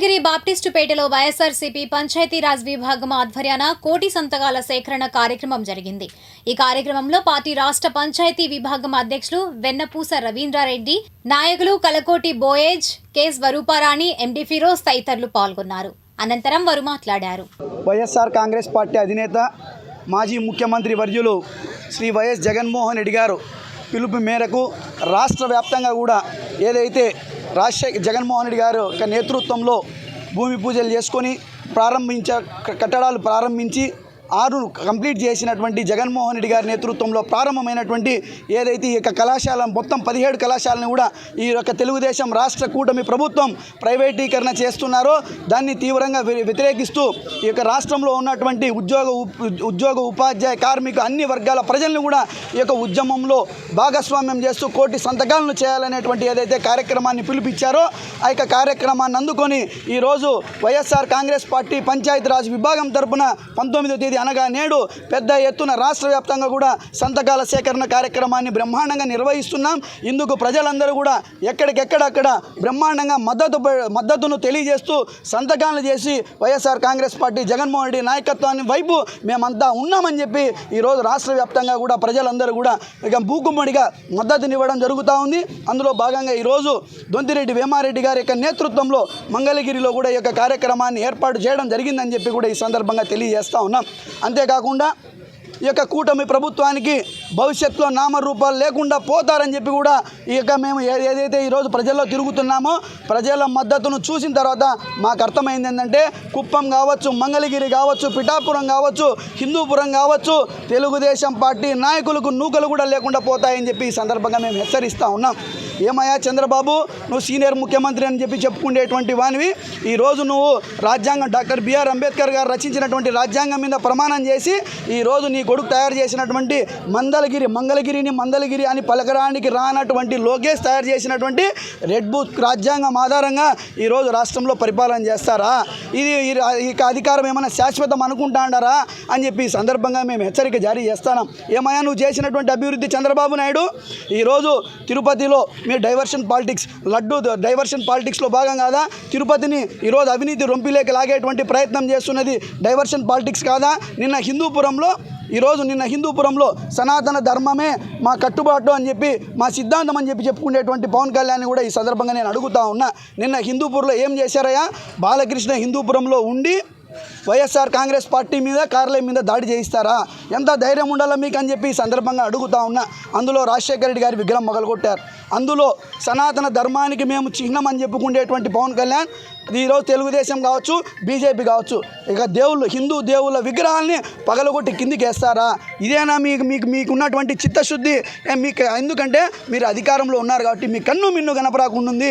మంగళగిరి బాప్టిస్టుపేటలో వైఎస్ఆర్సీపీ పంచాయతీరాజ్ విభాగం ఆధ్వర్యాన కోటి సంతకాల సేకరణ కార్యక్రమం జరిగింది. ఈ కార్యక్రమంలో పార్టీ రాష్ట్ర పంచాయతీ విభాగం అధ్యక్షులు వెన్నపూస రవీంద్రారెడ్డి, నాయకులు కలకోటి బోయేజ్, కె స్వరూపారాణి, ఎండి ఫిరోజ్ తదితరులు పాల్గొన్నారు. అనంతరం వారు మాట్లాడారు. వైఎస్ఆర్ కాంగ్రెస్ పార్టీ అధినేత మాజీ ముఖ్యమంత్రి వర్యులు శ్రీ వైఎస్ జగన్మోహన్ రెడ్డి గారు పిలుపు మేరకు రాష్ట్ర వ్యాప్తంగా కూడా ఏదైతే జగన్మోహన్ రెడ్డి గారు నేతృత్వంలో భూమి పూజలు చేసుకొని కట్టడాలు ప్రారంభించి 6 కంప్లీట్ చేసినటువంటి జగన్మోహన్ రెడ్డి గారి నేతృత్వంలో ప్రారంభమైనటువంటి ఏదైతే ఈ యొక్క కళాశాల మొత్తం 17 కళాశాలను కూడా ఈ యొక్క తెలుగుదేశం రాష్ట్ర కూటమి ప్రభుత్వం ప్రైవేటీకరణ చేస్తున్నారో దాన్ని తీవ్రంగా వ్యతిరేకిస్తూ ఈ యొక్క రాష్ట్రంలో ఉన్నటువంటి ఉద్యోగ ఉపాధ్యాయ కార్మిక అన్ని వర్గాల ప్రజలను కూడా ఈ యొక్క ఉద్యమంలో భాగస్వామ్యం చేస్తూ కోటి సంతకాలను చేయాలనేటువంటి ఏదైతే కార్యక్రమాన్ని పిలుపిచ్చారో ఆ యొక్క కార్యక్రమాన్ని అందుకొని ఈరోజు వైఎస్ఆర్ కాంగ్రెస్ పార్టీ పంచాయతీరాజ్ విభాగం తరపున 19వ తేదీ అనగా నేడు పెద్ద ఎత్తున రాష్ట్ర వ్యాప్తంగా కూడా సంతకాల సేకరణ కార్యక్రమాన్ని బ్రహ్మాండంగా నిర్వహిస్తున్నాం. ఇందుకు ప్రజలందరూ కూడా ఎక్కడికెక్కడక్కడ బ్రహ్మాండంగా మద్దతును తెలియజేస్తూ సంతకాలను చేసి వైఎస్ఆర్ కాంగ్రెస్ పార్టీ జగన్మోహన్ రెడ్డి నాయకత్వాన్ని వైపు మేమంతా ఉన్నామని చెప్పి ఈరోజు రాష్ట్ర వ్యాప్తంగా కూడా ప్రజలందరూ కూడా ఇక మూకుమ్మడిగా మద్దతునివ్వడం జరుగుతూ ఉంది. అందులో భాగంగా ఈరోజు దొంతిరెడ్డి వేమారెడ్డి గారి యొక్క నేతృత్వంలో మంగళగిరిలో కూడా ఈ యొక్క కార్యక్రమాన్ని ఏర్పాటు చేయడం జరిగిందని చెప్పి కూడా ఈ సందర్భంగా తెలియజేస్తూ ఉన్నాం. అంతేకాకుండా ఈ యొక్క కూటమి ప్రభుత్వానికి భవిష్యత్తులో నామరూపాలు లేకుండా పోతారని చెప్పి కూడా ఈ యొక్క మేము ఏదైతే ఈరోజు ప్రజల్లో తిరుగుతున్నామో ప్రజల మద్దతును చూసిన తర్వాత మాకు అర్థమైంది ఏంటంటే కుప్పం కావచ్చు, మంగళగిరి కావచ్చు, పిఠాపురం కావచ్చు, హిందూపురం కావచ్చు, తెలుగుదేశం పార్టీ నాయకులకు నూకలు కూడా లేకుండా పోతాయని చెప్పి ఈ సందర్భంగా మేము హెచ్చరిస్తూ ఉన్నాం. ఏమయ్యా చంద్రబాబు, నువ్వు సీనియర్ ముఖ్యమంత్రి అని చెప్పి చెప్పుకునేటువంటి వానివి ఈరోజు నువ్వు రాజ్యాంగం డాక్టర్ బిఆర్ అంబేద్కర్ గారు రచించినటువంటి రాజ్యాంగం మీద ప్రమాణం చేసి ఈరోజు నీ కొడుకు తయారు చేసినటువంటి మంగళగిరి అని పలకరానికి రానటువంటి లోకేష్ తయారు చేసినటువంటి రెడ్ బుక్ రాజ్యాంగం ఆధారంగా ఈరోజు రాష్ట్రంలో పరిపాలన చేస్తారా? ఇది అధికారం ఏమైనా శాశ్వతం అనుకుంటాడారా అని చెప్పి ఈ సందర్భంగా మేము హెచ్చరిక జారీ చేస్తున్నాం. ఏమయ్యా నువ్వు చేసినటువంటి అభివృద్ధి చంద్రబాబు నాయుడు ఈరోజు తిరుపతిలో మీరు డైవర్షన్ పాలిటిక్స్ డైవర్షన్ పాలిటిక్స్లో భాగం కాదా? తిరుపతిని ఈరోజు అవినీతి రొంపిలేక లాగేటువంటి ప్రయత్నం చేస్తున్నది డైవర్షన్ పాలిటిక్స్ కాదా? నిన్న హిందూపురంలో సనాతన ధర్మమే మా కట్టుబాటు అని చెప్పి మా సిద్ధాంతం అని చెప్పి చెప్పుకునేటువంటి పవన్ కళ్యాణ్ కూడా ఈ సందర్భంగా నేను అడుగుతా ఉన్నా. నిన్న హిందూపూర్లో ఏం చేశారయ్యా? బాలకృష్ణ హిందూపురంలో ఉండి వైఎస్ఆర్ కాంగ్రెస్ పార్టీ మీద కార్యాలయం మీద దాడి చేయిస్తారా? ఎంత ధైర్యం ఉండాలా మీకు అని చెప్పి ఈ సందర్భంగా అడుగుతా ఉన్నా. అందులో రాజశేఖర రెడ్డి గారి విగ్రహం మొగలగొట్టారు. అందులో సనాతన ధర్మానికి మేము చిహ్నం అని చెప్పుకునేటువంటి పవన్ కళ్యాణ్ ఈరోజు తెలుగుదేశం కావచ్చు, బీజేపీ కావచ్చు, ఇక హిందూ దేవుళ్ళ విగ్రహాలని పగలగొట్టి కిందికి వేస్తారా? ఇదేనా మీకున్నటువంటి చిత్తశుద్ధి? మీకు ఎందుకంటే మీరు అధికారంలో ఉన్నారు కాబట్టి మీ కన్ను మిన్ను కనపరాకుండా ఉంది.